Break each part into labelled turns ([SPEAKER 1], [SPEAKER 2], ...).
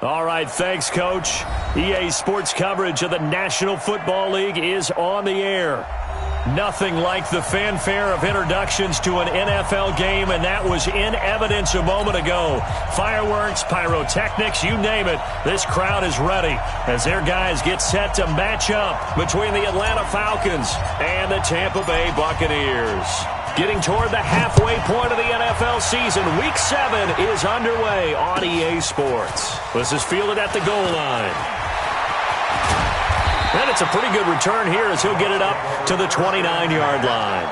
[SPEAKER 1] All right, thanks, Coach. EA Sports coverage of the National Football League is on the air. Nothing like the fanfare of introductions to an NFL game, and that was in evidence a moment ago. Fireworks, pyrotechnics, you name it. This crowd is ready as their guys get set to match up between the Atlanta Falcons and the Tampa Bay Buccaneers. Getting toward the halfway point of the NFL season, Week 7 is underway on EA Sports. This is fielded at the goal line. And it's a pretty good return here as he'll get it up to the 29-yard line.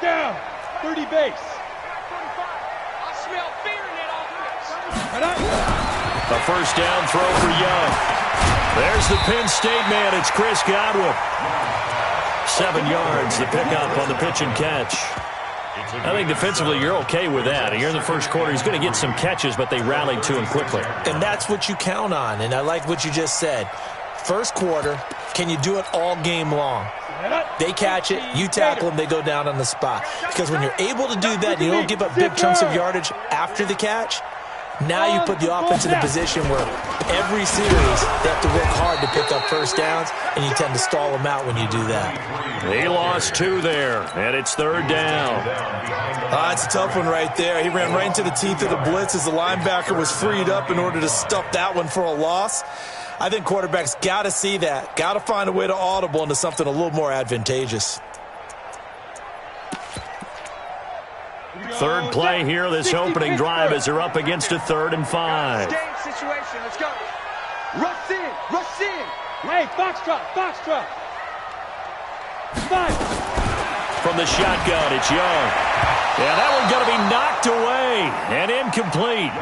[SPEAKER 2] Down, 30 base.
[SPEAKER 3] I smell fear in that offense.
[SPEAKER 1] A first down throw for Young. There's the Penn State man. It's Chris Godwin. 7 yards, the pickup on the pitch and catch. I think defensively you're okay with that. Here in the first quarter, he's going to get some catches, but they rallied to him quickly.
[SPEAKER 4] And that's what you count on, and I like what you just said. First quarter, can you do it all game long? They catch it, you tackle them, they go down on the spot. Because when you're able to do that, you don't give up big chunks of yardage after the catch. Now you put the offense in a position where every series they have to work hard to pick up first downs, and you tend to stall them out when you do that.
[SPEAKER 1] He lost 2 there, and it's third down.
[SPEAKER 4] It's a tough one right there. He ran right into the teeth of the blitz as the linebacker was freed up in order to stuff that one for a loss. I think quarterbacks got to see that, got to find a way to audible into something a little more advantageous.
[SPEAKER 1] Third play here, this opening drive as they're up against a 3rd and 5.
[SPEAKER 3] Game situation. Let's go. Rush in. Rush in.
[SPEAKER 2] Hey, Foxtrot. 5.
[SPEAKER 1] From the shotgun, it's Young. Yeah, that one's going to be knocked away and incomplete.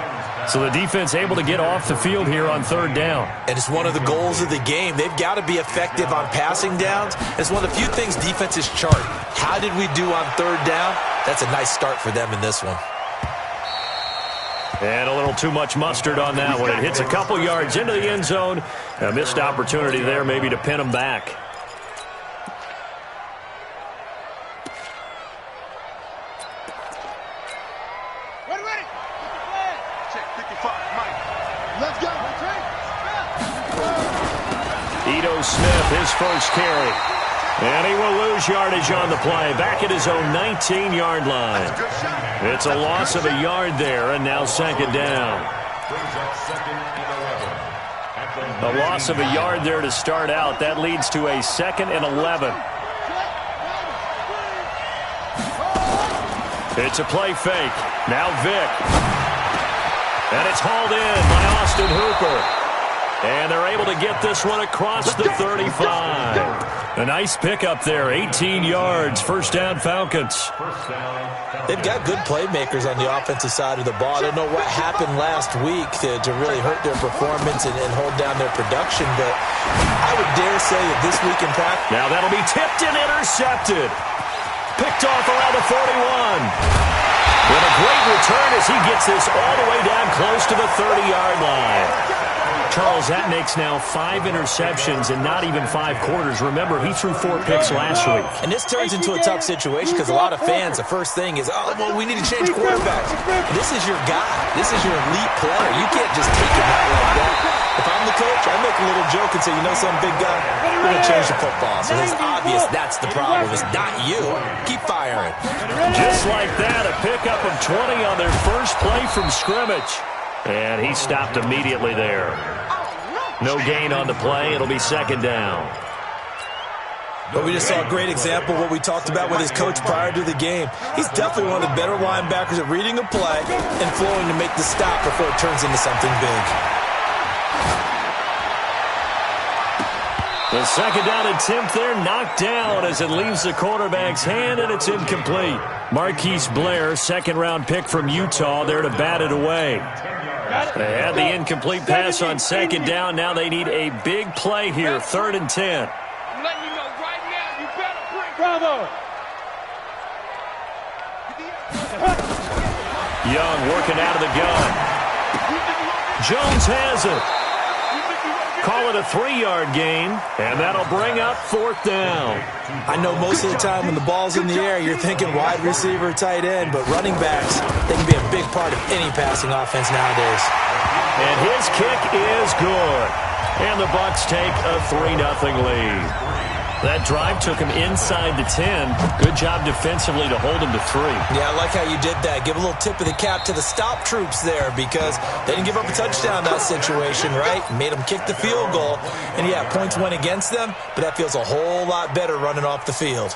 [SPEAKER 1] So the defense able to get off the field here on 3rd down.
[SPEAKER 4] And it's one of the goals of the game. They've got to be effective on passing downs. It's one of the few things defenses chart. How did we do on 3rd down? That's a nice start for them in this one.
[SPEAKER 1] And a little too much mustard on that one. It hits a couple yards into the end zone. A missed opportunity there maybe to pin them back.
[SPEAKER 3] Ready. Check 55, Mike. Let's go.
[SPEAKER 1] Ito Smith, his first carry. And he will lose yardage on the play. Back at his own 19-yard line. It's a loss of a yard there, and now 2nd down. A loss of a yard there to start out. That leads to a 2nd and 11. It's a play fake. Now Vick. And it's hauled in by Austin Hooper. And they're able to get this one across the 35. A nice pickup there, 18 yards, first down Falcons.
[SPEAKER 4] They've got good playmakers on the offensive side of the ball. I don't know what happened last week to really hurt their performance and hold down their production, but I would dare say that this week in practice.
[SPEAKER 1] Now that'll be tipped and intercepted. Picked off around the 41. With a great return as he gets this all the way down close to the 30-yard line. Charles, that makes now 5 interceptions in not even 5 quarters. Remember, he threw 4 picks last week.
[SPEAKER 4] And this turns into a tough situation because a lot of fans, the first thing is, oh, well, we need to change quarterbacks. This is your guy. This is your elite player. You can't just take him out like that. If I'm the coach, I make a little joke and say, you know some big guy, we're going to change the football. So it's obvious that's the problem. It's not you. Keep firing.
[SPEAKER 1] Just like that, a pickup of 20 on their first play from scrimmage. And he stopped immediately there. No gain on the play. It'll be 2nd down.
[SPEAKER 4] But we just saw a great example of what we talked about with his coach prior to the game. He's definitely one of the better linebackers at reading a play and flowing to make the stop before it turns into something big.
[SPEAKER 1] The 2nd down attempt there knocked down as it leaves the quarterback's hand, and it's incomplete. Marquise Blair, 2nd-round pick from Utah, there to bat it away. They had the incomplete pass on 2nd down. Now they need a big play here, 3rd and 10.
[SPEAKER 3] I'm letting you know right now, you better bring.
[SPEAKER 2] Bravo.
[SPEAKER 1] Young working out of the gun. Jones has it. Call it a 3-yard gain, and that'll bring up 4th down.
[SPEAKER 4] I know most of the time when the ball's in the air, you're thinking wide receiver, tight end, but running backs, they can be a big part of any passing offense nowadays.
[SPEAKER 1] And his kick is good. And the Bucs take a 3-0 lead. That drive took him inside the 10. Good job defensively to hold him to 3.
[SPEAKER 4] Yeah, I like how you did that. Give a little tip of the cap to the stop troops there because they didn't give up a touchdown in that situation, right? Made them kick the field goal. And, yeah, points went against them, but that feels a whole lot better running off the field.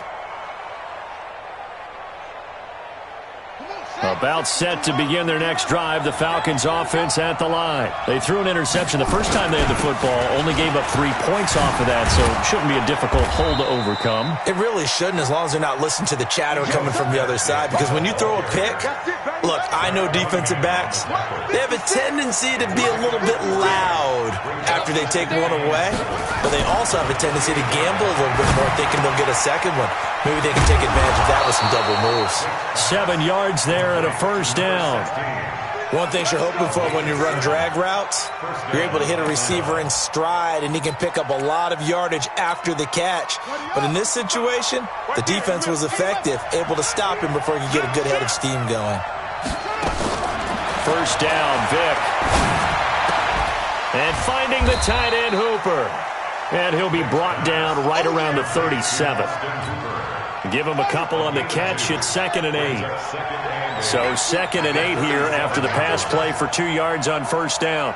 [SPEAKER 1] About set to begin their next drive, the Falcons offense at the line. They threw an interception the first time they had the football, only gave up 3 points off of that, so it shouldn't be a difficult hole to overcome.
[SPEAKER 4] It really shouldn't, as long as they're not listening to the chatter coming from the other side, because when you throw a pick, look, I know defensive backs, they have a tendency to be a little bit loud after they take one away, but they also have a tendency to gamble a little bit more, thinking they'll get a second one. Maybe they can take advantage of that with some double moves.
[SPEAKER 1] 7 yards there and a 1st down.
[SPEAKER 4] One thing you're hoping for when you run drag routes, you're able to hit a receiver in stride, and he can pick up a lot of yardage after the catch. But in this situation, the defense was effective, able to stop him before he could get a good head of steam going.
[SPEAKER 1] 1st down, Vick. And finding the tight end, Hooper. And he'll be brought down right around the 37. Give him a couple on the catch. It's 2nd and 8. So 2nd and 8 here after the pass play for 2 yards on 1st down.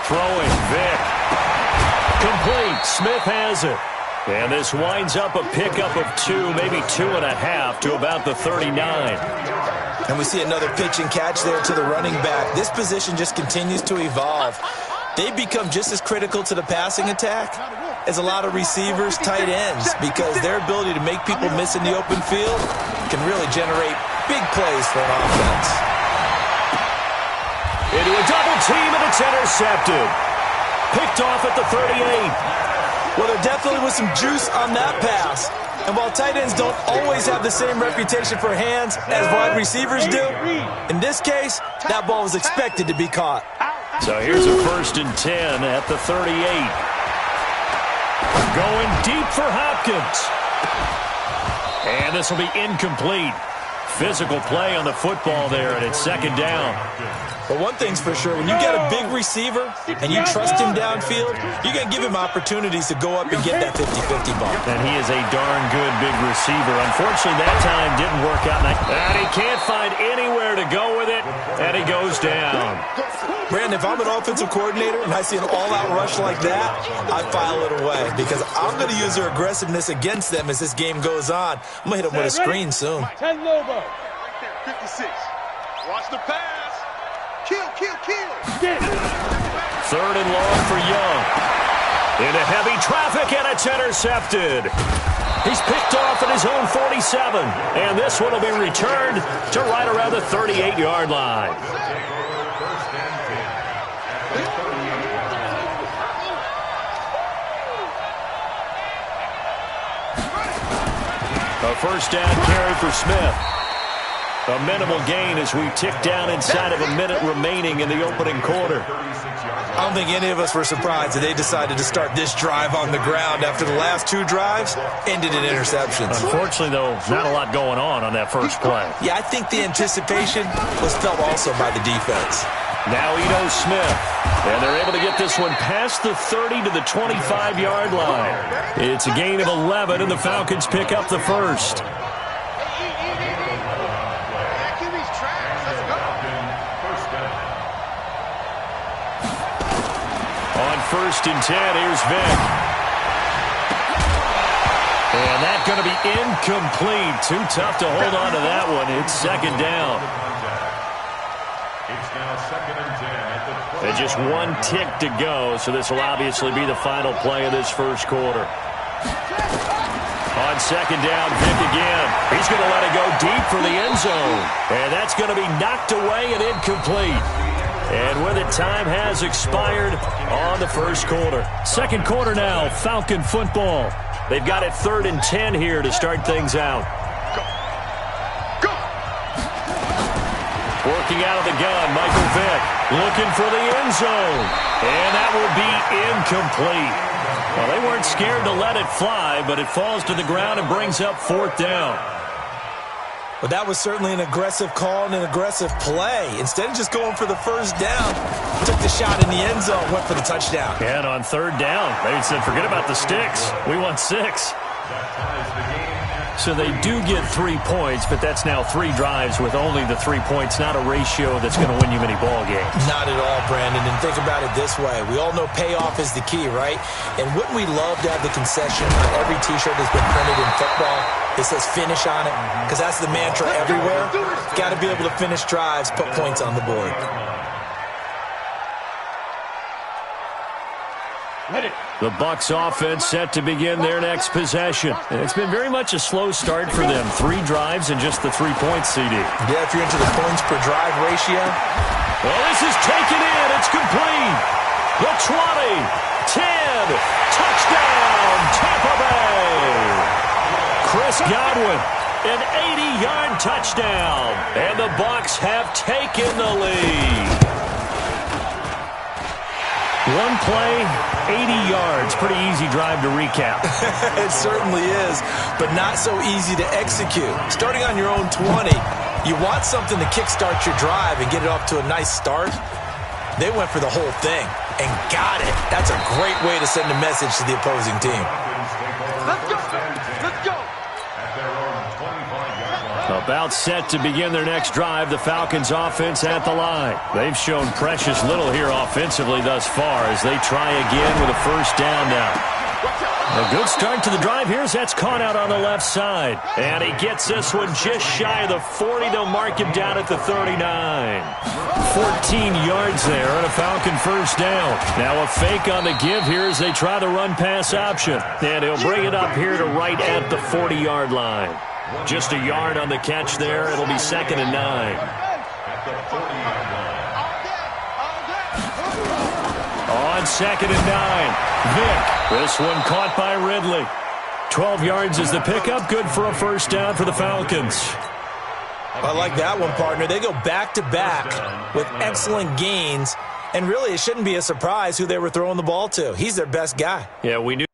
[SPEAKER 1] Throwing, Vick. Complete. Smith has it. And this winds up a pickup of 2, maybe 2.5 to about the 39.
[SPEAKER 4] And we see another pitch and catch there to the running back. This position just continues to evolve. They become just as critical to the passing attack as a lot of receivers, tight ends, because their ability to make people miss in the open field can really generate big plays for an offense.
[SPEAKER 1] Into a double team, and it's intercepted. Picked off at the 38.
[SPEAKER 4] Well, there definitely was some juice on that pass. And while tight ends don't always have the same reputation for hands as wide receivers do, in this case, that ball was expected to be caught.
[SPEAKER 1] So here's a 1st and 10 at the 38. Going deep for Hopkins. And this will be incomplete. Physical play on the football there, and it's 2nd down.
[SPEAKER 4] But one thing's for sure, when you get a big receiver and you trust him downfield, you're going to give him opportunities to go up and get that 50-50 ball.
[SPEAKER 1] And he is a darn good big receiver. Unfortunately, that time didn't work out. And he can't find anywhere to go with it, and he goes down.
[SPEAKER 4] Brandon, if I'm an offensive coordinator and I see an all-out rush like that, I file it away because I'm going to use their aggressiveness against them as this game goes on. I'm going to hit them with a screen soon.
[SPEAKER 2] 10 Lobo.
[SPEAKER 3] 56. Watch the pass. Kill.
[SPEAKER 1] 3rd and long for Young. Into heavy traffic, and it's intercepted. He's picked off at his own 47, and this one will be returned to right around the 38-yard line. A 1st down carry for Smith. A minimal gain as we tick down inside of a minute remaining in the opening quarter.
[SPEAKER 4] I don't think any of us were surprised that they decided to start this drive on the ground after the last 2 drives ended in interceptions.
[SPEAKER 1] Unfortunately, though, not a lot going on that first play.
[SPEAKER 4] Yeah, I think the anticipation was felt also by the defense.
[SPEAKER 1] Now Ito Smith, and they're able to get this one past the 30 to the 25-yard line. It's a gain of 11, and the Falcons pick up the 1st. On 1st and 10, here's Vick. And that's going to be incomplete. Too tough to hold on to that one. It's 2nd down.
[SPEAKER 5] It's now 2nd and 10.
[SPEAKER 1] And just 1 tick to go, so this will obviously be the final play of this first quarter. On 2nd down, Vick again. He's going to let it go deep for the end zone. And that's going to be knocked away and incomplete. And with it, time has expired on the first quarter. Second quarter now, Falcon football. They've got it 3rd and 10 here to start things out. Working out of the gun, Michael Vick looking for the end zone. And that will be incomplete. Well, they weren't scared to let it fly, but it falls to the ground and brings up 4th down.
[SPEAKER 4] Well, that was certainly an aggressive call and an aggressive play. Instead of just going for the first down, took the shot in the end zone, went for the touchdown.
[SPEAKER 1] And on 3rd down, they said, forget about the sticks. We want 6. So they do get 3 points, but that's now 3 drives with only the 3 points, not a ratio that's going to win you many ball games.
[SPEAKER 4] Not at all, Brandon. And think about it this way. We all know payoff is the key, right? And wouldn't we love to have the concession on every T-shirt that's been printed in football that says finish on it? Because that's the mantra everywhere. Got to be able to finish drives, put points on the board.
[SPEAKER 1] The Bucs offense set to begin their next possession. And it's been very much a slow start for them. 3 drives and just the 3 points, CD.
[SPEAKER 4] Yeah, if you're into the points per drive ratio.
[SPEAKER 1] Well, this is taken in. It's complete. The 20, 10, touchdown, Tampa Bay. Chris Godwin, an 80-yard touchdown. And the Bucs have taken the lead. 1 play, 80 yards. Pretty easy drive to recap.
[SPEAKER 4] It certainly is, but not so easy to execute. Starting on your own 20, you want something to kickstart your drive and get it off to a nice start. They went for the whole thing and got it. That's a great way to send a message to the opposing team.
[SPEAKER 3] Let's go. Let's go.
[SPEAKER 1] About set to begin their next drive, the Falcons offense at the line. They've shown precious little here offensively thus far as they try again with a first down now. A good start to the drive here as that's caught out on the left side. And he gets this one just shy of the 40. They'll mark him down at the 39. 14 yards there and a Falcon first down. Now a fake on the give here as they try the run-pass option. And he'll bring it up here to right at the 40-yard line. Just a yard on the catch there. It'll be 2nd and 9. On 2nd and 9, Vick. This one caught by Ridley. 12 yards is the pickup. Good for a first down for the Falcons.
[SPEAKER 4] I like that one, partner. They go back-to-back with excellent gains. And really, it shouldn't be a surprise who they were throwing the ball to. He's their best guy.
[SPEAKER 1] Yeah, we knew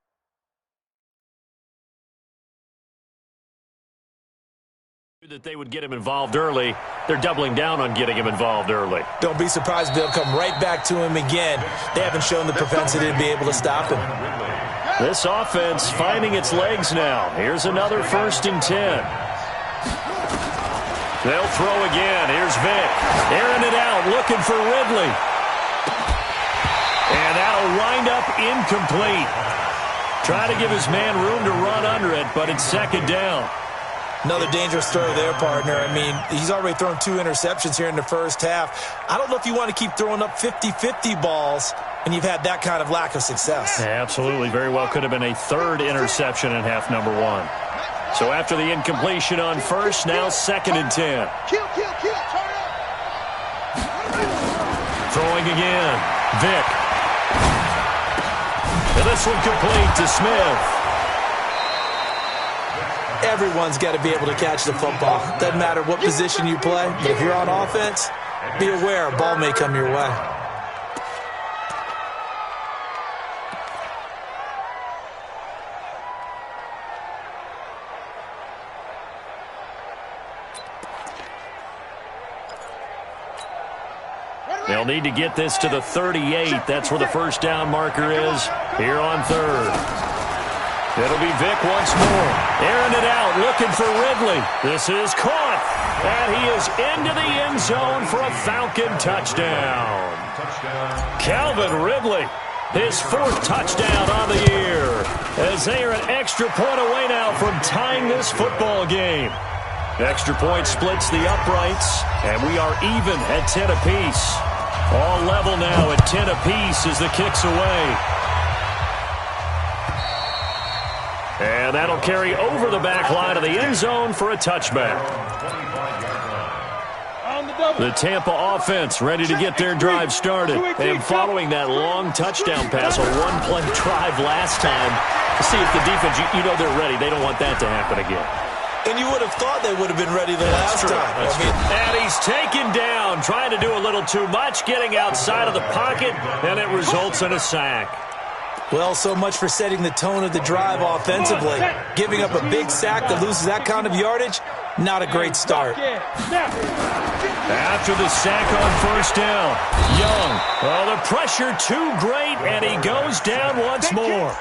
[SPEAKER 1] that they would get him involved early. They're doubling down on getting him involved early.
[SPEAKER 4] Don't be surprised they'll come right back to him again. They haven't shown the propensity to be able to stop him.
[SPEAKER 1] This offense finding its legs now. Here's another 1st and 10. They'll throw again. Here's Vick. Airing it out, looking for Ridley. And that'll wind up incomplete. Try to give his man room to run under it, but it's 2nd down.
[SPEAKER 4] Another dangerous throw there, partner. I mean, he's already thrown 2 interceptions here in the first half. I don't know if you want to keep throwing up 50-50 balls, and you've had that kind of lack of success.
[SPEAKER 1] Yeah, absolutely. Very well could have been a 3rd interception in half number 1. So after the incompletion on first, now 2nd and 10. Throwing again. Vick. And this one complete to Smith.
[SPEAKER 4] Everyone's got to be able to catch the football. Doesn't matter what position you play, but if you're on offense, be aware a ball may come your way.
[SPEAKER 1] They'll need to get this to the 38. That's where the first down marker is here on 3rd. It'll be Vick once more. Airing it out, looking for Ridley. This is caught. And he is into the end zone for a Falcon touchdown. Calvin Ridley, his 4th touchdown on the year. As they are an extra point away now from tying this football game. Extra point splits the uprights, and we are even at 10 apiece. All level now at 10 apiece as the kick's away. And that'll carry over the back line of the end zone for a touchback. The Tampa offense ready to get their drive started. And following that long touchdown pass, a 1-play drive last time, to see if the defense, you know they're ready. They don't want that to happen again.
[SPEAKER 4] And you would have thought they would have been ready the last time.
[SPEAKER 1] And he's taken down, trying to do a little too much, getting outside of the pocket, and it results in a sack.
[SPEAKER 4] Well, so much for setting the tone of the drive offensively. Giving up a big sack that loses that kind of yardage, not a great start.
[SPEAKER 1] After the sack on first down, Young. Oh, the pressure too great, and he goes down once more.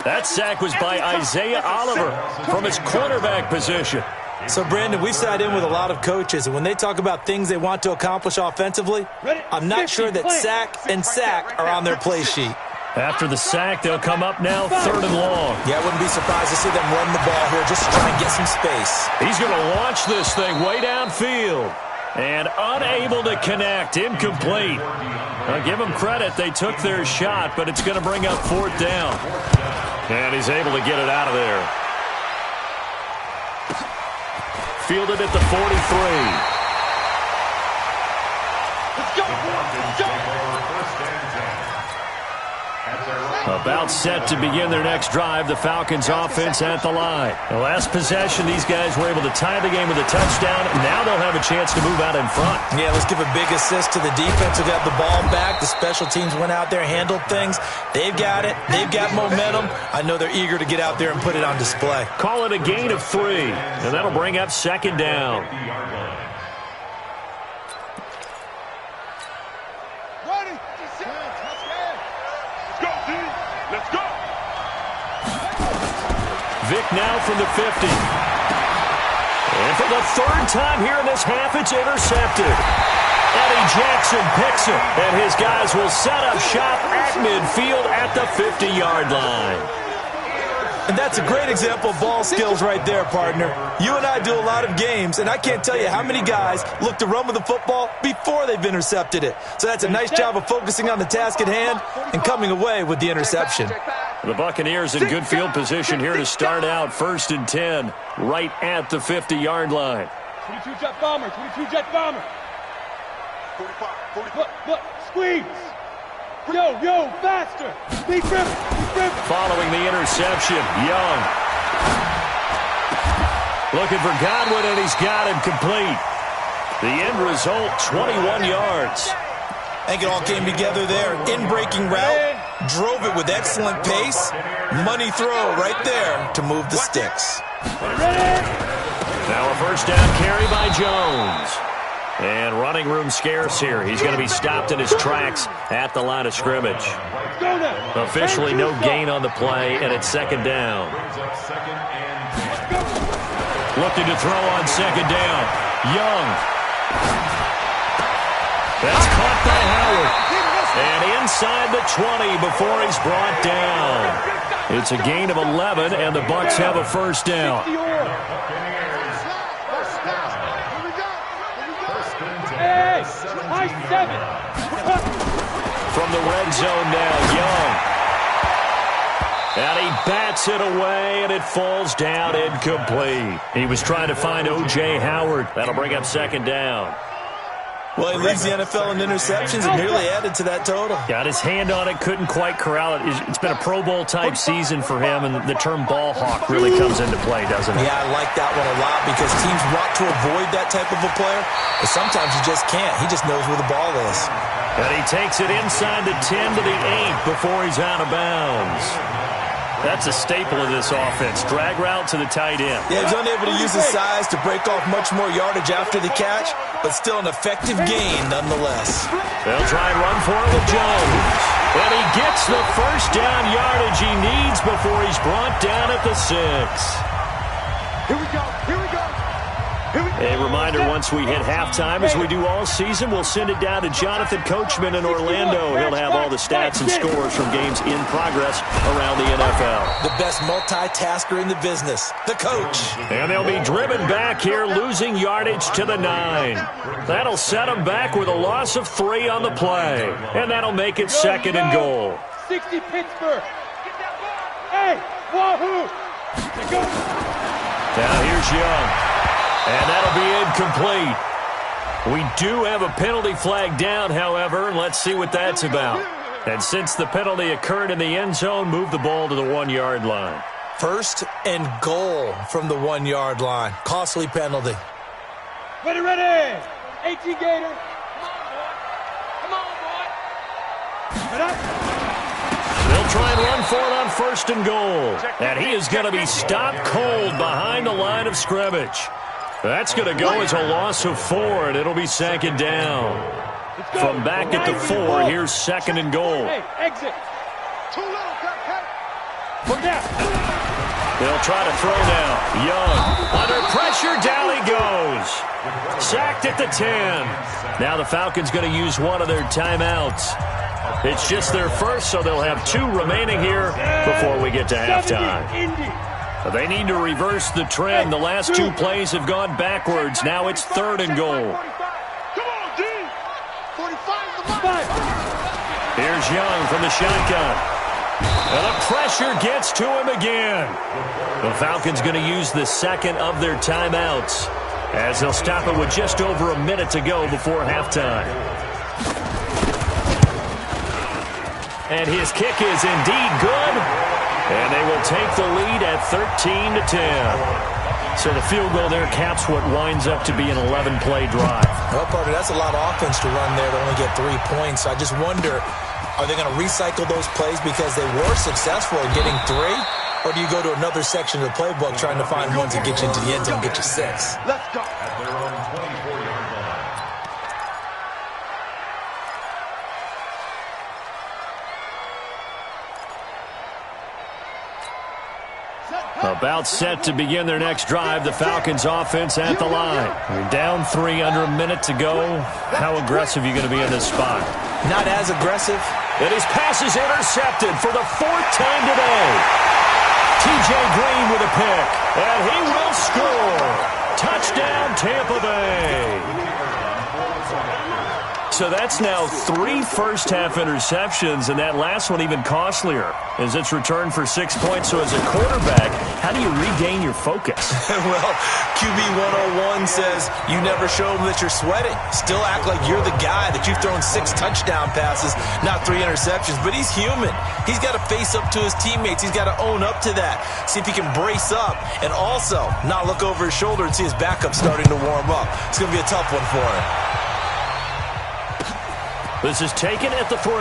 [SPEAKER 1] That sack was by Isaiah Oliver from his cornerback position.
[SPEAKER 4] So, Brandon, we've sat in with a lot of coaches, and when they talk about things they want to accomplish offensively, I'm not sure that sack and sack are on their play sheet.
[SPEAKER 1] After the sack, they'll come up now 3rd and long.
[SPEAKER 4] Yeah, I wouldn't be surprised to see them run the ball here just to try and get some space.
[SPEAKER 1] He's going to launch this thing way downfield. And unable to connect, incomplete. I'll give them credit, they took their shot, but it's going to bring up 4th down. And he's able to get it out of there. Fielded at the 43.
[SPEAKER 3] Let's go! Let's go!
[SPEAKER 1] About set to begin their next drive, the Falcons offense at the line. The last possession, these guys were able to tie the game with a touchdown. Now they'll have a chance to move out in front.
[SPEAKER 4] Yeah, let's give a big assist to the defense who got the ball back. The special teams went out there, handled things. They've got it. They've got momentum. I know they're eager to get out there and put it on display.
[SPEAKER 1] Call it a gain of 3, and that'll bring up 2nd down. Vic now from the 50. And for the 3rd time here in this half, it's intercepted. Eddie Jackson picks it, and his guys will set up shop at midfield at the 50-yard line.
[SPEAKER 4] And that's a great example of ball skills right there, partner. You and I do a lot of games, and I can't tell you how many guys look to run with the football before they've intercepted it. So that's a nice job of focusing on the task at hand and coming away with the interception.
[SPEAKER 1] The Buccaneers in good field position here to start out 1st and 10, right at the 50-yard line.
[SPEAKER 2] 22 jet bomber, 22 jet bomber. 45. Look, squeeze. Yo, faster. Big rip.
[SPEAKER 1] Following the interception, Young. Looking for Godwin, and he's got him complete. The end result, 21 yards.
[SPEAKER 4] I think it all came together there. In-breaking route, drove it with excellent pace. Money throw right there to move the sticks.
[SPEAKER 1] Now a 1st down carry by Jones. And running room scarce here. He's going to be stopped in his tracks at the line of scrimmage. Officially no gain on the play, and it's 2nd down. Looking to throw on 2nd down. Young. That's caught by Howard. And inside the 20 before he's brought down. It's a gain of 11, and the Bucs have a 1st down.
[SPEAKER 2] Hey, high 7.
[SPEAKER 1] From the red zone now, Young. And he bats it away, and it falls down incomplete. He was trying to find O.J. Howard. That'll bring up 2nd down.
[SPEAKER 4] Well, he leads the NFL in interceptions and nearly added to that total.
[SPEAKER 1] Got his hand on it, couldn't quite corral it. It's been a Pro Bowl-type season for him, and the term ball hawk really comes into play, doesn't it?
[SPEAKER 4] Yeah, I like that one a lot because teams want to avoid that type of a player, but sometimes you just can't. He just knows where the ball is.
[SPEAKER 1] And he takes it inside the 10 to the 8 before he's out of bounds. That's a staple of this offense. Drag route to the tight end.
[SPEAKER 4] Yeah, he's unable to use his size to break off much more yardage after the catch, but still an effective gain nonetheless.
[SPEAKER 1] They'll try and run for it with Jones. And he gets the 1st down yardage he needs before he's brought down at the 6.
[SPEAKER 3] Here we go.
[SPEAKER 1] A reminder, once we hit halftime, as we do all season, we'll send it down to Jonathan Coachman in Orlando. He'll have all the stats and scores from games in progress around the NFL.
[SPEAKER 4] The best multitasker in the business, the coach.
[SPEAKER 1] And they'll be driven back here, losing yardage to the 9. That'll set them back with a loss of 3 on the play. And that'll make it 2nd and goal.
[SPEAKER 2] 60 Pittsburgh. Hey, wahoo!
[SPEAKER 1] Now here's Young. And that'll be incomplete. We do have a penalty flag down, however, and let's see what that's about. And since the penalty occurred in the end zone, move the ball to the 1-yard line.
[SPEAKER 4] First and goal from the 1-yard line. Costly penalty.
[SPEAKER 2] Ready. 18 Gator. Come on, boy.
[SPEAKER 1] They'll try and run for it on first and goal. And he is going to be stopped cold behind the line of scrimmage. That's going to go as a loss of 4, and it'll be second down. From back at the 4, here's second and goal.
[SPEAKER 2] Hey, exit. Too low, Look out.
[SPEAKER 1] They'll try to throw now. Young, under pressure, down he goes. Sacked at the 10. Now the Falcons going to use one of their timeouts. It's just their first, so they'll have 2 remaining here before we get to halftime. But they need to reverse the trend. The last 2 plays have gone backwards. Now it's third and goal.
[SPEAKER 3] Come on, D. 45.
[SPEAKER 1] Here's Young from the shotgun. And the pressure gets to him again. The Falcons going to use the second of their timeouts as they'll stop it with just over a minute to go before halftime. And his kick is indeed good. And they will take the lead at 13-10. So the field goal there caps what winds up to be an 11-play drive.
[SPEAKER 4] Well, partner, that's a lot of offense to run there to only get 3 points. I just wonder, are they going to recycle those plays because they were successful in getting 3? Or do you go to another section of the playbook trying to find ones that get you into the end zone and get you 6?
[SPEAKER 3] Let's go.
[SPEAKER 5] At their own 24-yard line.
[SPEAKER 1] About set to begin their next drive, the Falcons offense at the line. You're down 3, under a minute to go. How aggressive are you going to be in this spot?
[SPEAKER 4] Not as aggressive.
[SPEAKER 1] And his pass is intercepted for the 4th time today. T.J. Green with a pick, and he will score. Touchdown, Tampa Bay. So that's now 3 first-half interceptions, and that last one even costlier as it's returned for 6 points. So as a quarterback, how do you regain your focus?
[SPEAKER 4] Well, QB 101 says you never show them that you're sweating. Still act like you're the guy, that you've thrown 6 touchdown passes, not 3 interceptions. But he's human. He's got to face up to his teammates. He's got to own up to that. See if he can brace up and also not look over his shoulder and see his backup starting to warm up. It's going to be a tough one for him.
[SPEAKER 1] This is taken at the 3.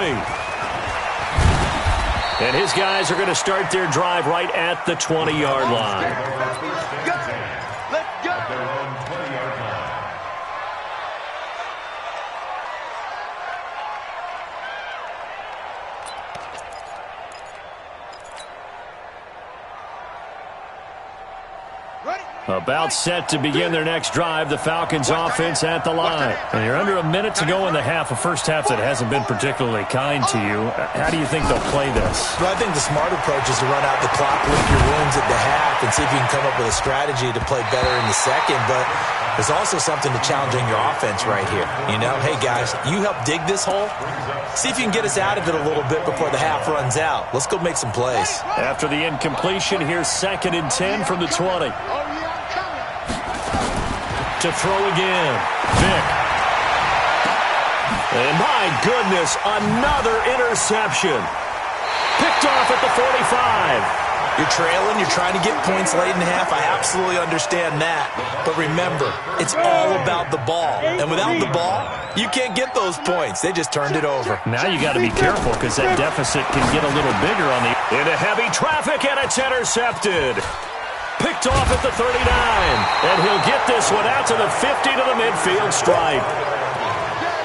[SPEAKER 1] And his guys are going to start their drive right at the 20-yard line.
[SPEAKER 3] Let's go.
[SPEAKER 5] At their own 20-yard line.
[SPEAKER 1] About set to begin their next drive, the Falcons offense at the line. And you're under a minute to go in the half, a first half that hasn't been particularly kind to you. How do you think they'll play this?
[SPEAKER 4] Well, I think the smart approach is to run out the clock, lick your wounds at the half, and see if you can come up with a strategy to play better in the second. But there's also something to challenging your offense right here. You know, hey, guys, you help dig this hole. See if you can get us out of it a little bit before the half runs out. Let's go make some plays.
[SPEAKER 1] After the incompletion, here's 2nd and 10 from the 20. To throw again. Vick. And my goodness, another interception. Picked off at the 45.
[SPEAKER 4] You're trailing, you're trying to get points late in the half. I absolutely understand that. But remember, it's all about the ball. And without the ball, you can't get those points. They just turned it over.
[SPEAKER 1] Now you got to be careful because that deficit can get a little bigger on the... Into heavy traffic, and it's intercepted. Picked off at the 39. And he'll get this one out to the 50 to the midfield stripe.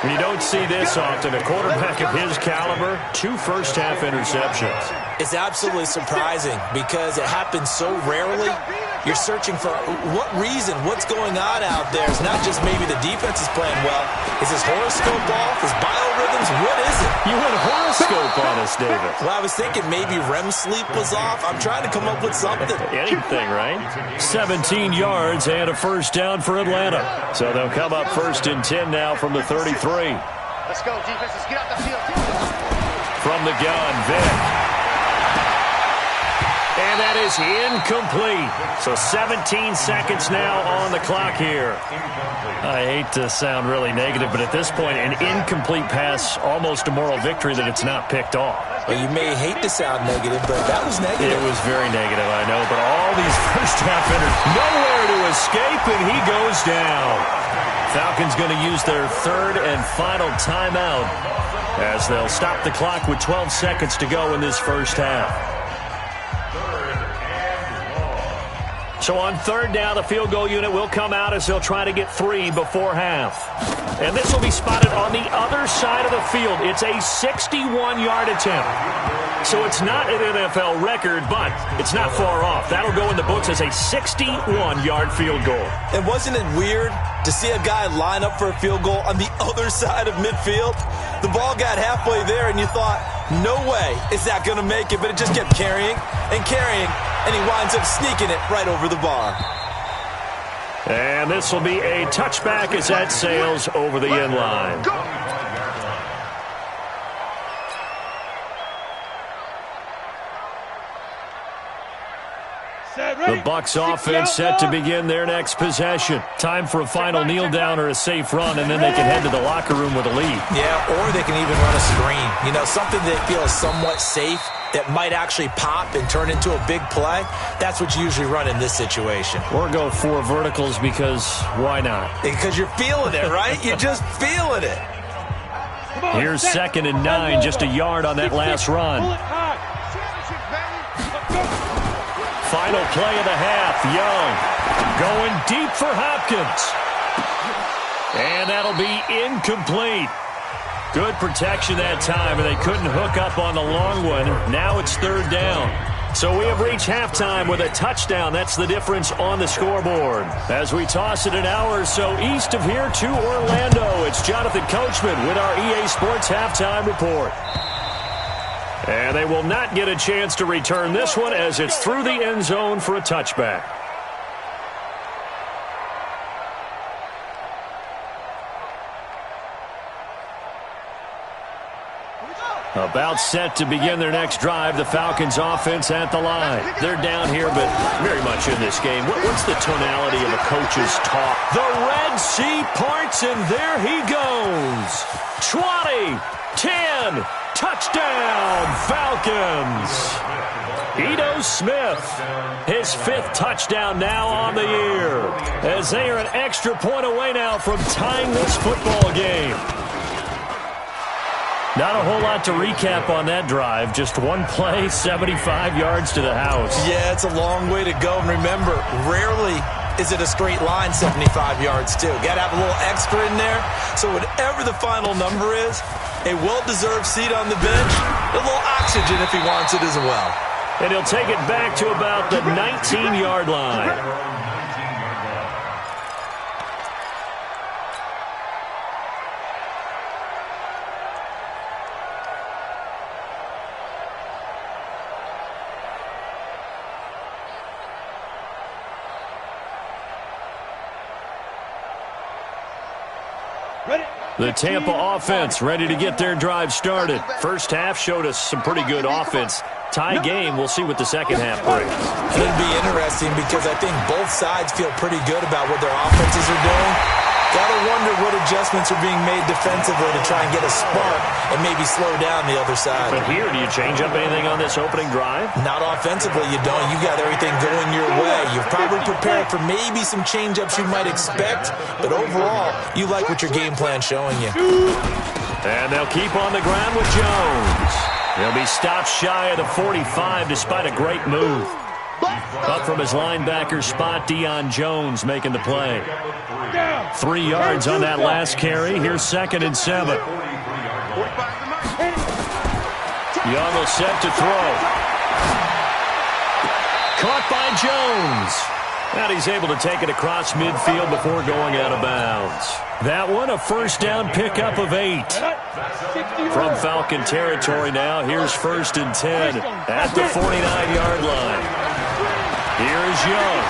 [SPEAKER 1] You don't see this often. A quarterback of his caliber, 2 first-half interceptions.
[SPEAKER 4] It's absolutely surprising because it happens so rarely. You're searching for what reason, what's going on out there. It's not just maybe the defense is playing well. Is his horoscope off? His biorhythms? What is it?
[SPEAKER 1] You went horoscope on us, David.
[SPEAKER 4] Well, I was thinking maybe REM sleep was off. I'm trying to come up with something.
[SPEAKER 1] Anything, right? 17 yards and a first down for Atlanta. So they'll come up 1st and 10 now from the 33.
[SPEAKER 3] Let's go, defenses. Get out the field.
[SPEAKER 1] From the gun, Vick. And that is incomplete. So 17 seconds now on the clock here. I hate to sound really negative, but at this point, an incomplete pass, almost a moral victory that it's not picked off.
[SPEAKER 4] Well, you may hate to sound negative, but that was negative.
[SPEAKER 1] It was very negative, I know, but all these first half hitters, nowhere to escape, and he goes down. Falcons going to use their third and final timeout as they'll stop the clock with 12 seconds to go in this first half. So on third down, the field goal unit will come out as they'll try to get 3 before half. And this will be spotted on the other side of the field. It's a 61-yard attempt. So it's not an NFL record, but it's not far off. That'll go in the books as a 61-yard field goal.
[SPEAKER 4] And wasn't it weird to see a guy line up for a field goal on the other side of midfield? The ball got halfway there, and you thought, no way is that going to make it, but it just kept carrying and carrying, and he winds up sneaking it right over the bar.
[SPEAKER 1] And this will be a touchback as that sails over the end line. The Bucs offense set to begin their next possession. Time for a final kneel down or a safe run, and then they can head to the locker room with a lead.
[SPEAKER 4] Yeah, or they can even run a screen. You know, something that feels somewhat safe that might actually pop and turn into a big play. That's what you usually run in this situation.
[SPEAKER 1] Or go 4 verticals because why not?
[SPEAKER 4] Because you're feeling it, right? You're just feeling it.
[SPEAKER 1] Here's 2nd and 9, just a yard on that last run. Final play of the half. Young going deep for Hopkins. And that'll be incomplete. Good protection that time, and they couldn't hook up on the long one. Now it's 3rd down. So we have reached halftime with a touchdown. That's the difference on the scoreboard. As we toss it an hour or so east of here to Orlando, it's Jonathan Coachman with our EA Sports Halftime Report. And they will not get a chance to return this one as it's through the end zone for a touchback. About set to begin their next drive, the Falcons offense at the line. They're down here, but very much in this game. What's the tonality of a coach's talk? The Red Sea parts, and there he goes. 20, 10, touchdown, Falcons. Ito Smith, his 5th touchdown now on the year, as they are an extra point away now from tying this football game. Not a whole lot to recap on that drive. Just one play, 75 yards to the house.
[SPEAKER 4] Yeah, it's a long way to go. And remember, rarely is it a straight line 75 yards, too. Got to have a little extra in there. So whatever the final number is, a well-deserved seat on the bench, a little oxygen if he wants it as well.
[SPEAKER 1] And he'll take it back to about the 19-yard line. The Tampa offense ready to get their drive started. First half showed us some pretty good offense. Tie game, we'll see what the second half brings.
[SPEAKER 4] It'll be interesting because I think both sides feel pretty good about what their offenses are doing. Gotta wonder what adjustments are being made defensively to try and get a spark and maybe slow down the other side.
[SPEAKER 1] But here, do you change up anything on this opening drive?
[SPEAKER 4] Not offensively, you don't. You got everything going your way. You've probably prepared for maybe some change-ups you might expect, but overall, you like what your game plan's showing you.
[SPEAKER 1] And they'll keep on the ground with Jones. He'll be stopped shy of the 45 despite a great move. Up from his linebacker spot, Deion Jones making the play. 3 yards on that last carry. Here's 2nd and 7. Young will set to throw. Caught by Jones. And he's able to take it across midfield before going out of bounds. That one, a first down pickup of 8. From Falcon territory now, here's 1st and 10 at the 49-yard line. Here's Young.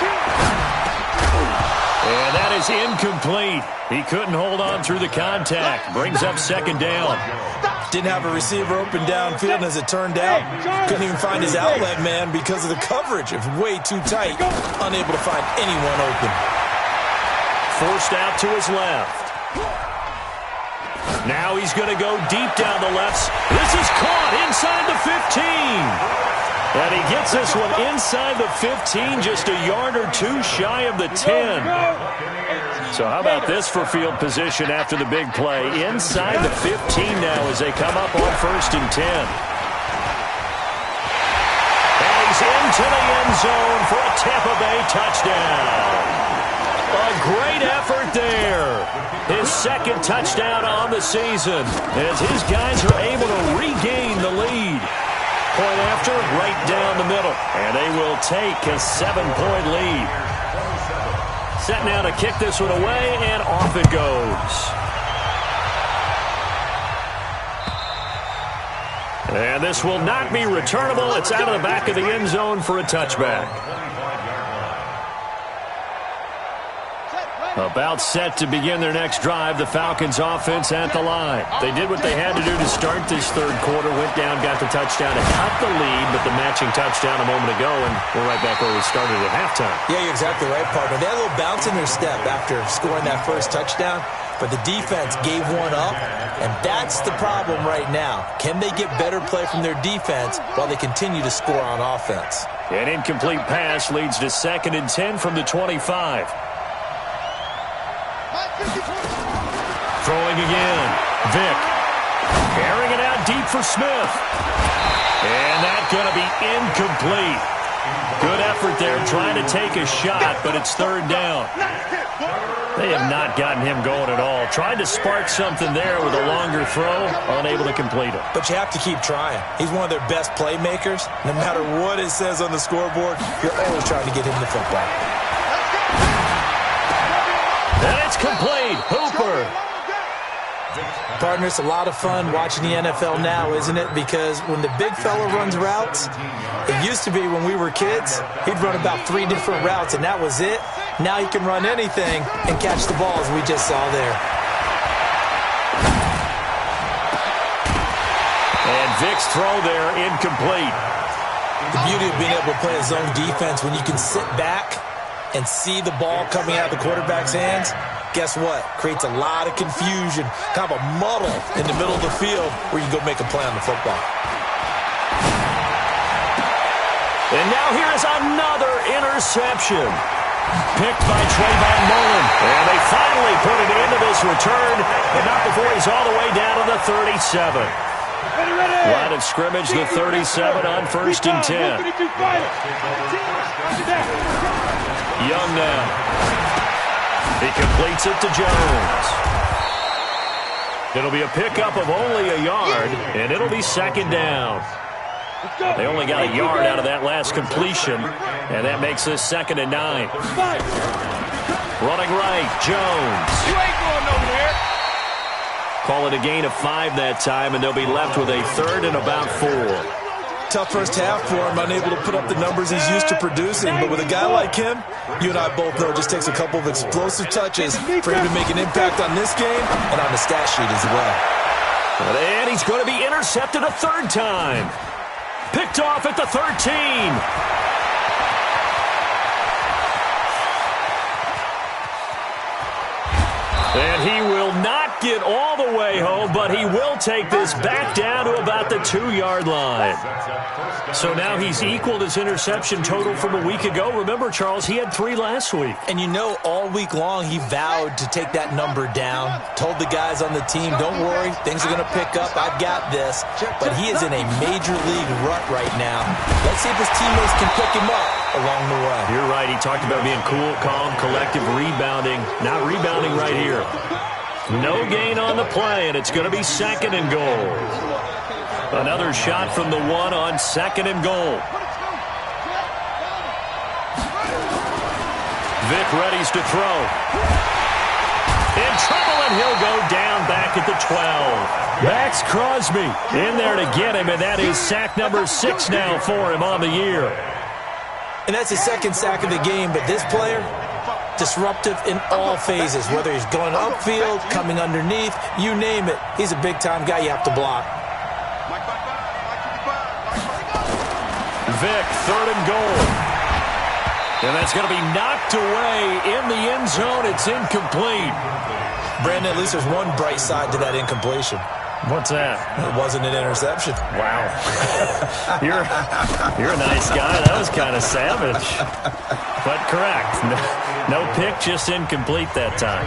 [SPEAKER 1] And that is incomplete. He couldn't hold on through the contact. Brings up 2nd down.
[SPEAKER 4] Didn't have a receiver open downfield, and as it turned out, couldn't even find his outlet man because of the coverage. It was way too tight, unable to find anyone open.
[SPEAKER 1] Forced out to his left. Now he's going to go deep down the left. This is caught inside the 15. And he gets this one inside the 15, just a yard or two shy of the 10. So how about this for field position after the big play? Inside the 15 now as they come up on 1st and 10. And he's into the end zone for a Tampa Bay touchdown. A great effort there. His second touchdown on the season as his guys are able to regain the lead. Point after, right down the middle. And they will take a 7-point lead. Set now to kick this one away, and off it goes. And this will not be returnable. It's out of the back of the end zone for a touchback. About set to begin their next drive, the Falcons offense at the line. They did what they had to do to start this third quarter, went down, got the touchdown, and cut the lead, but the matching touchdown a moment ago, and we're right back where we started at halftime.
[SPEAKER 4] Yeah, you're exactly right, partner. They had a little bounce in their step after scoring that first touchdown, but the defense gave one up, and that's the problem right now. Can they get better play from their defense while they continue to score on offense?
[SPEAKER 1] An incomplete pass leads to 2nd and 10 from the 25. Throwing again. Vick. Carrying it out deep for Smith. And that's going to be incomplete. Good effort there trying to take a shot, but it's 3rd down. They have not gotten him going at all. Tried to spark something there with a longer throw, unable to complete it.
[SPEAKER 4] But you have to keep trying. He's one of their best playmakers. No matter what it says on the scoreboard, you're always trying to get him the football.
[SPEAKER 1] And it's complete. Hooper.
[SPEAKER 4] Partner, it's a lot of fun watching the NFL now, isn't it? Because when the big fella runs routes, it used to be when we were kids, he'd run about 3 different routes, and that was it. Now he can run anything and catch the ball, as we just saw there.
[SPEAKER 1] And Vick's throw there, incomplete.
[SPEAKER 4] The beauty of being able to play a zone defense when you can sit back and see the ball coming out of the quarterback's hands, guess what? Creates a lot of confusion, kind of a muddle in the middle of the field where you can go make a play on the football.
[SPEAKER 1] And now here's another interception. Picked by Trayvon Mullen. And they finally put it into this return, but not before he's all the way down to the 37. Line of scrimmage, the 37 on 1st and 10. Young now. He completes it to Jones. It'll be a pickup of only a yard, and it'll be 2nd down. They only got a yard out of that last completion, and that makes this 2nd and 9. Running right, Jones.
[SPEAKER 2] You ain't going nowhere.
[SPEAKER 1] Call it a gain of 5 that time, and they'll be left with a 3rd and about 4.
[SPEAKER 4] Tough first half for him, unable to put up the numbers he's used to producing. But with a guy like him, you and I both know it just takes a couple of explosive touches for him to make an impact on this game and on the stat sheet as well.
[SPEAKER 1] And he's going to be intercepted a 3rd time. Picked off at the 13. And he will not get all the way home, but he will take this back down to about the 2-yard line. So now he's equaled his interception total from a week ago. Remember, Charles, he had 3 last week.
[SPEAKER 4] And you know, all week long he vowed to take that number down. Told the guys on the team, don't worry, things are going to pick up. I've got this. But he is in a major league rut right now. Let's see if his teammates can pick him up along the way.
[SPEAKER 1] You're right. He talked about being cool, calm, collective, rebounding. Not rebounding right here. No gain on the play, and it's going to be 2nd and goal. Another shot from the 1 on 2nd and goal. Vick readies to throw. In trouble, and he'll go down back at the 12. Max Crosby in there to get him, and that is sack number 6 now for him on the year.
[SPEAKER 4] And that's his 2nd sack of the game, but this player, disruptive in all phases, whether he's going upfield, coming underneath, you name it. He's a big-time guy you have to block.
[SPEAKER 1] Vick, 3rd and goal. And that's going to be knocked away in the end zone. It's incomplete.
[SPEAKER 4] Brandon, at least there's one bright side to that incompletion.
[SPEAKER 1] What's that?
[SPEAKER 4] It wasn't an interception.
[SPEAKER 1] Wow. you're a nice guy. That was kind of savage. But correct. No pick, just incomplete that time.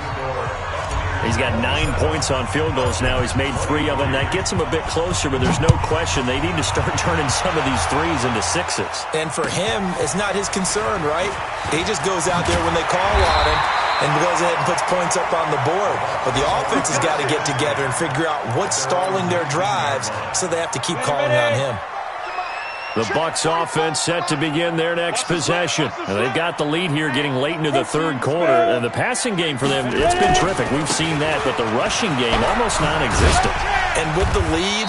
[SPEAKER 1] He's got 9 points on field goals now. He's made 3 of them. That gets him a bit closer, but there's no question they need to start turning some of these 3s into 6s.
[SPEAKER 4] And for him, it's not his concern, right? He just goes out there when they call on him and goes ahead and puts points up on the board. But the offense has got to get together and figure out what's stalling their drives, so they have to keep calling on him.
[SPEAKER 1] The Bucs offense set to begin their next possession. And they've got the lead here getting late into the 3rd quarter. And the passing game for them, it's been terrific. We've seen that, but the rushing game almost non-existent.
[SPEAKER 4] And with the lead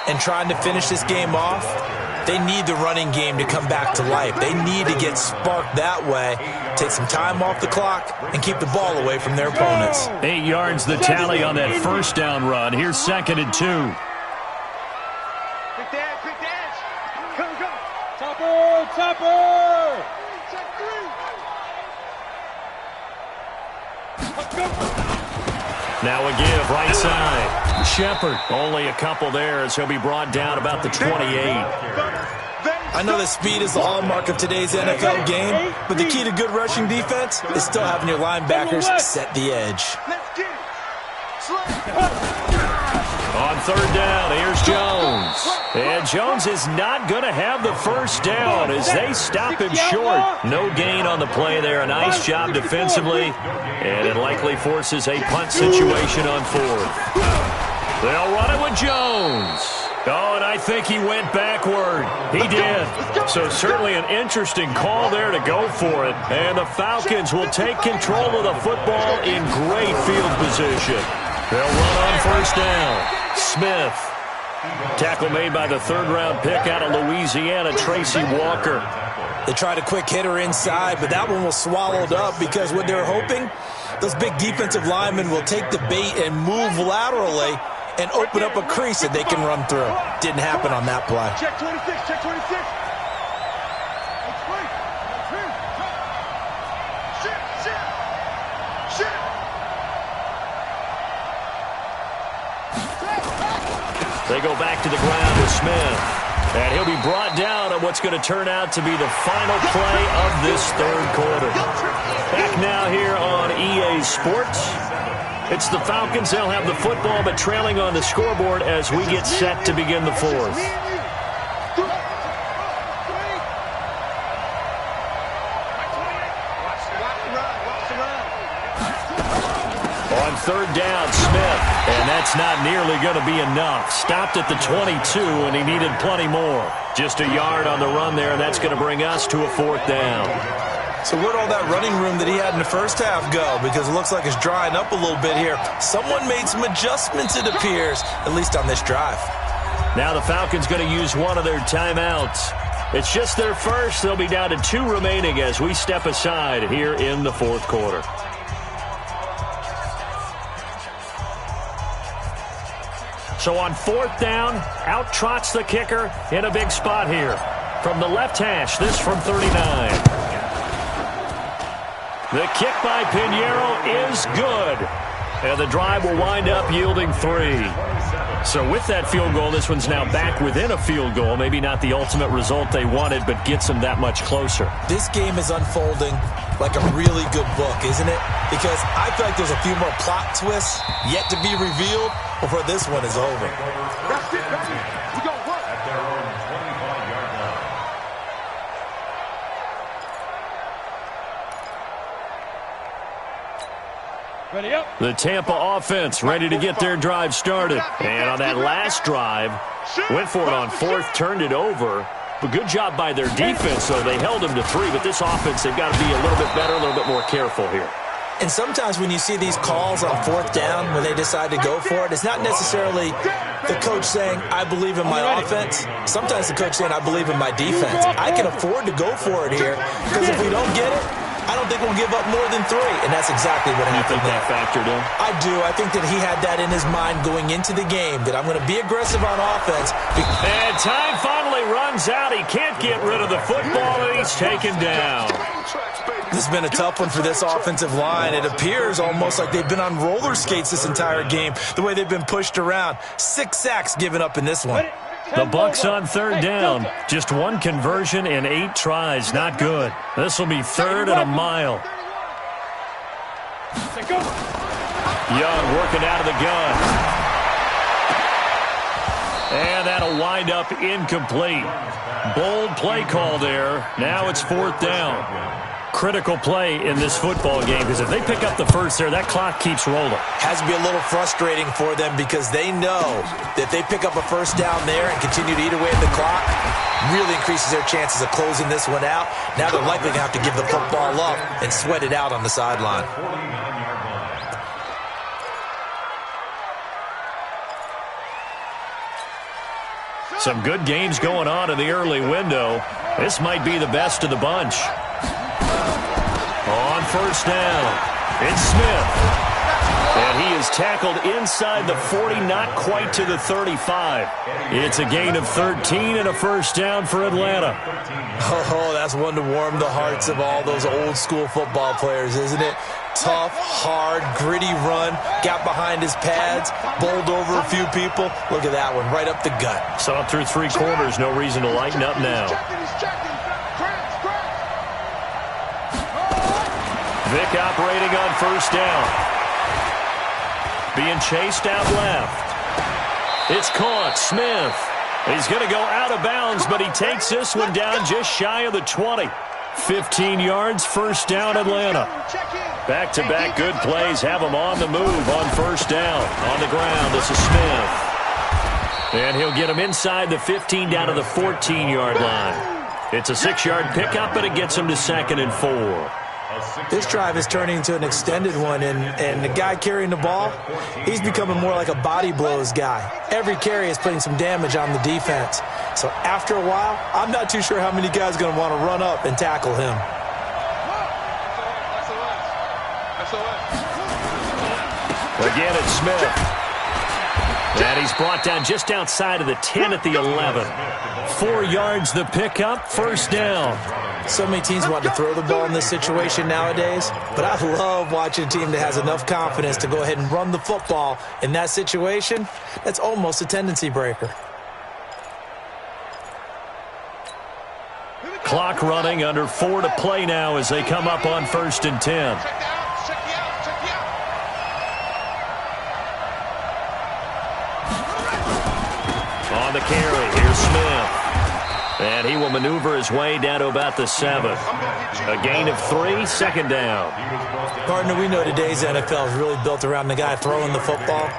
[SPEAKER 4] and trying to finish this game off, they need the running game to come back to life. They need to get sparked that way, take some time off the clock, and keep the ball away from their opponents.
[SPEAKER 1] 8 yards the tally on that 1st down run. Here's 2nd and 2.
[SPEAKER 2] Topper!
[SPEAKER 1] Now a give, right side. Shepard, only a couple there as he'll be brought down about the 28.
[SPEAKER 4] I know that speed is the hallmark of today's NFL game, but the key to good rushing defense is still having your linebackers set the edge.
[SPEAKER 1] On 3rd down, here's Jones. And Jones is not going to have the 1st down as they stop him short. No gain on the play there. A nice job defensively. And it likely forces a punt situation on 4th. They'll run it with Jones. Oh, and I think he went backward. He did. So certainly an interesting call there to go for it. And the Falcons will take control of the football in great field position. They'll run on 1st down. Smith. Tackle made by the 3rd-round pick out of Louisiana, Tracy Walker.
[SPEAKER 4] They tried a quick hitter inside, but that one was swallowed up because what they're hoping, those big defensive linemen will take the bait and move laterally and open up a crease that they can run through. Didn't happen on that play.
[SPEAKER 3] Check 26, check 26.
[SPEAKER 1] They go back to the ground with Smith. And he'll be brought down on what's going to turn out to be the final play of this 3rd quarter. Back now here on EA Sports. It's the Falcons. They'll have the football, but trailing on the scoreboard as we get set to begin the 4th. On 3rd down, Smith. And that's not nearly going to be enough. Stopped at the 22, and he needed plenty more. Just a yard on the run there, and that's going to bring us to a 4th down.
[SPEAKER 4] So where'd all that running room that he had in the 1st half go? Because it looks like it's drying up a little bit here. Someone made some adjustments, it appears, at least on this drive.
[SPEAKER 1] Now the Falcons going to use one of their timeouts. It's just their first. They'll be down to 2 remaining as we step aside here in the 4th quarter. So on 4th down, out trots the kicker in a big spot here. From the left hash, this from 39. The kick by Pinheiro is good. And the drive will wind up yielding 3. So with that field goal, this one's now back within a field goal. Maybe not the ultimate result they wanted, but gets them that much closer.
[SPEAKER 4] This game is unfolding like a really good book, isn't it? Because I feel like there's a few more plot twists yet to be revealed before this one is over.
[SPEAKER 3] That's it, baby. We gon' work.
[SPEAKER 5] At their own 25-yard line.
[SPEAKER 2] Ready up.
[SPEAKER 1] The Tampa offense ready to get their drive started. And on that last drive, went for it on 4th, turned it over. But good job by their defense, though. They held them to 3, but this offense, they've got to be a little bit better, a little bit more careful here.
[SPEAKER 4] And sometimes when you see these calls on 4th down, when they decide to go for it, it's not necessarily the coach saying, I believe in my offense. Sometimes the coach saying, I believe in my defense. I can afford to go for it here because if we don't get it, I don't think we'll give up more than 3, and that's exactly what happened.
[SPEAKER 1] You think that factored in?
[SPEAKER 4] I do. I think that he had that in his mind going into the game, that I'm going to be aggressive on offense.
[SPEAKER 1] And time finally runs out. He can't get rid of the football, and he's taken down.
[SPEAKER 4] This has been a tough one for this offensive line. It appears almost like they've been on roller skates this entire game, the way they've been pushed around. 6 sacks given up in this one.
[SPEAKER 1] The Bucs on 3rd down. Just 1 conversion in 8 tries. Not good. This will be 3rd and a mile. Young working out of the gun. And that'll wind up incomplete. Bold play call there. Now it's 4th down. Critical play in this football game, because if they pick up the first there, that clock keeps rolling.
[SPEAKER 4] Has to be a little frustrating for them, because they know that if they pick up a first down there and continue to eat away at the clock, really increases their chances of closing this one out. Now they're likely going to have to give the football up and sweat it out on the sideline.
[SPEAKER 1] Some good games going on in the early window. This might be the best of the bunch. On 1st down, it's Smith. And he is tackled inside the 40, not quite to the 35. It's a gain of 13 and a first down for Atlanta.
[SPEAKER 4] Oh, that's one to warm the hearts of all those old school football players, isn't it? Tough, hard, gritty run, got behind his pads, bowled over a few people. Look at that one, right up the gut.
[SPEAKER 1] Saw it through 3 quarters, no reason to lighten up now. Vick operating on 1st down. Being chased out left. It's caught. Smith. He's going to go out of bounds, but he takes this one down just shy of the 20. 15 yards, 1st down, Atlanta. Back-to-back good plays have him on the move on 1st down. On the ground, this is Smith. And he'll get him inside the 15 down to the 14-yard line. It's a 6-yard pickup, but it gets him to 2nd and 4.
[SPEAKER 4] This drive is turning into an extended one, and the guy carrying the ball, he's becoming more like a body blows guy. Every carry is putting some damage on the defense. So after a while, I'm not too sure how many guys are going to want to run up and tackle him.
[SPEAKER 1] Again, it's Smith. And he's brought down just outside of the 10 at the 11. 4 yards the pickup, 1st down.
[SPEAKER 4] So many teams want to throw the ball in this situation nowadays, but I love watching a team that has enough confidence to go ahead and run the football in that situation. That's almost a tendency breaker.
[SPEAKER 1] Clock running, under 4 to play now as they come up on 1st and 10. On the carry, here's Smith. And he will maneuver his way down to about the 7. A gain of 3, 2nd down.
[SPEAKER 4] Partner, we know today's NFL is really built around the guy throwing the football.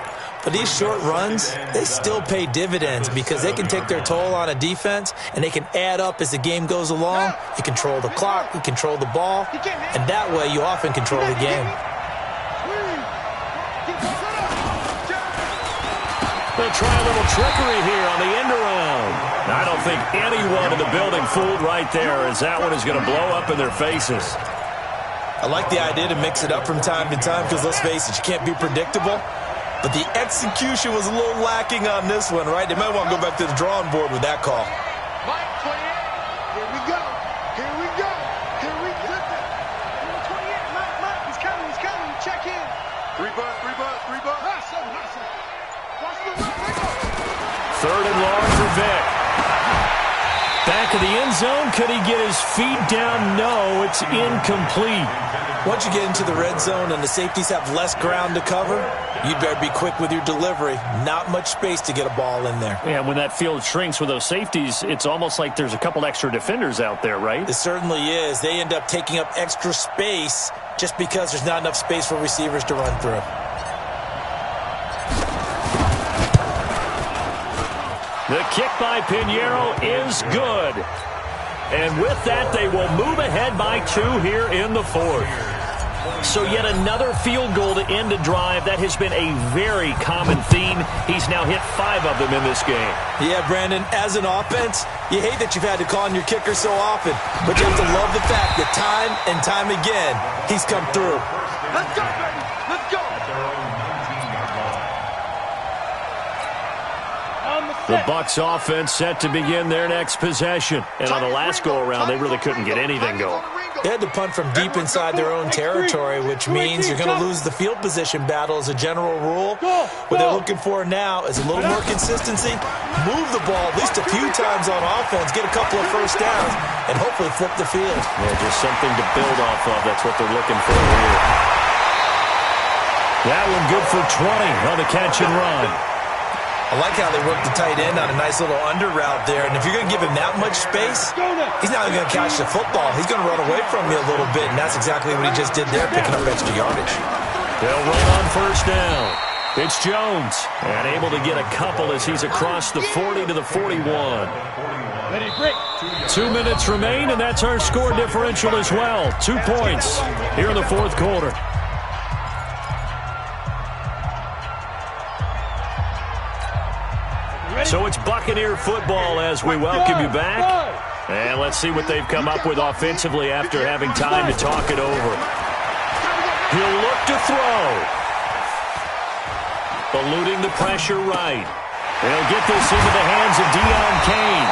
[SPEAKER 4] But these short runs, they still pay dividends because they can take their toll on a defense and they can add up as the game goes along. You control the clock, you control the ball, and that way you often control the game.
[SPEAKER 1] They'll try a little trickery here on the end around. I don't think anyone in the building fooled right there, as that one is going to blow up in their faces.
[SPEAKER 4] I like the idea to mix it up from time to time because, let's face it, you can't be predictable. But the execution was a little lacking on this one, right? They might want to go back to the drawing board with that call.
[SPEAKER 3] Here we go. Here we go. Here we go. Number 28, Mike, he's coming. Check in. 3 bucks.
[SPEAKER 1] Third and long for Vick. Back of the end zone. Could he get his feet down? No, it's incomplete.
[SPEAKER 4] Once you get into the red zone and the safeties have less ground to cover, you'd better be quick with your delivery. Not much space to get a ball in there.
[SPEAKER 1] Yeah, when that field shrinks with those safeties, it's almost like there's a couple extra defenders out there, right?
[SPEAKER 4] It certainly is. They end up taking up extra space just because there's not enough space for receivers to run through.
[SPEAKER 1] The kick by Pinheiro is good. And with that, they will move ahead by 2 here in the 4th. So yet another field goal to end a drive. That has been a very common theme. He's now hit 5 of them in this game.
[SPEAKER 4] Yeah, Brandon, as an offense, you hate that you've had to call on your kicker so often, but you have to love the fact that time and time again, he's come through.
[SPEAKER 3] Let's go, baby. Let's go.
[SPEAKER 1] The Bucs offense set to begin their next possession. And on the last go-around, they really couldn't get anything going.
[SPEAKER 4] They had to punt from deep inside their own territory, which means you're going to lose the field position battle as a general rule. What they're looking for now is a little more consistency, move the ball at least a few times on offense, get a couple of first downs, and hopefully flip the field.
[SPEAKER 1] Yeah, just something to build off of. That's what they're looking for here. That one good for 20 on the catch and run.
[SPEAKER 4] I like how they work the tight end on a nice little under route there. And if you're going to give him that much space, he's not going to catch the football. He's going to run away from you a little bit, and that's exactly what he just did there, picking up extra yardage.
[SPEAKER 1] They'll run on first down. It's Jones, and able to get a couple as he's across the 40 to the 41. 2 minutes remain, and that's our score differential as well. 2 points here in the fourth quarter. So it's Buccaneer football as we welcome you back. And let's see what they've come up with offensively after having time to talk it over. He'll look to throw. Eluding the pressure right. They'll get this into the hands of Deion Kane.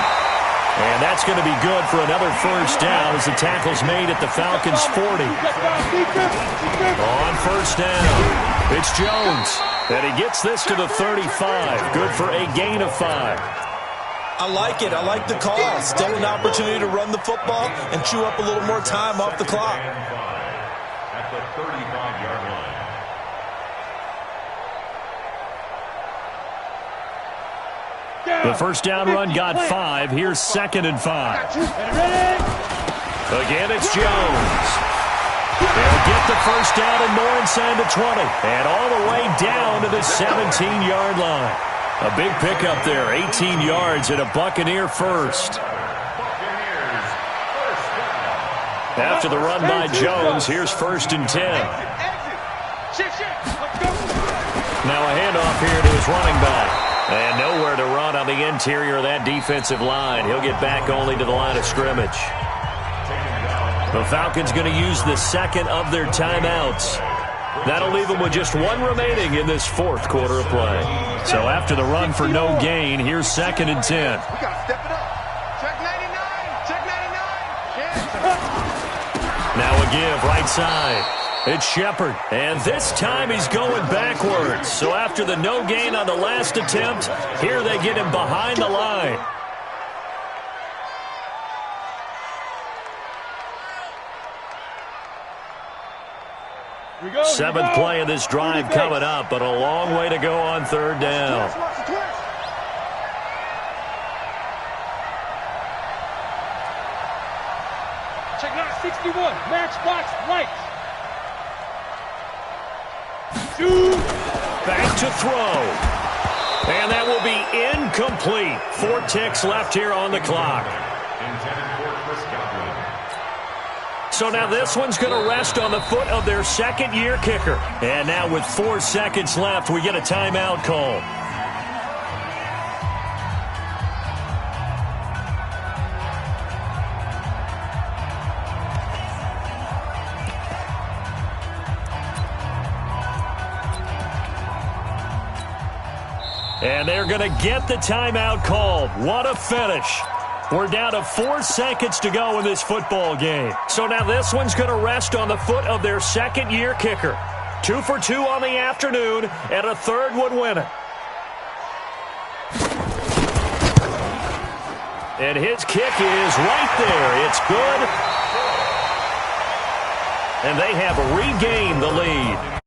[SPEAKER 1] And that's going to be good for another first down as the tackle's made at the Falcons' 40. On first down, it's Jones. And he gets this to the 35. Good for a gain of 5.
[SPEAKER 4] I like it. I like the call. Still an opportunity to run the football and chew up a little more time off the clock.
[SPEAKER 5] At the 35-yard line.
[SPEAKER 1] The first down run got 5. Here's 2nd and 5. Again, it's Jones. They'll get the first down and more inside the 20. And all the way down to the 17-yard line. A big pickup there, 18 yards and a Buccaneer first. After the run by Jones, here's 1st and 10. Now a handoff here to his running back. And nowhere to run on the interior of that defensive line. He'll get back only to the line of scrimmage. The Falcons going to use the second of their timeouts. That'll leave them with just 1 remaining in this fourth quarter of play. So after the run for no gain, here's 2nd and 10.
[SPEAKER 3] We got to step it up. Check 99. Check 99.
[SPEAKER 1] Now a give right side. It's Shepard. And this time he's going backwards. So after the no gain on the last attempt, here they get him behind the line. Seventh play of this drive coming up, but a long way to go on third down.
[SPEAKER 2] Check out 61. Matchbox right.
[SPEAKER 1] Back to throw. And that will be incomplete. 4 ticks left here on the clock. So now this one's going to rest on the foot of their second-year kicker. And now with 4 seconds left, we get a timeout call. And they're going to get the timeout called. What a finish. We're down to 4 seconds to go in this football game. So now this one's going to rest on the foot of their second-year kicker. 2 for 2 on the afternoon, and a third would win it. And his kick is right there. It's good. And they have regained the lead.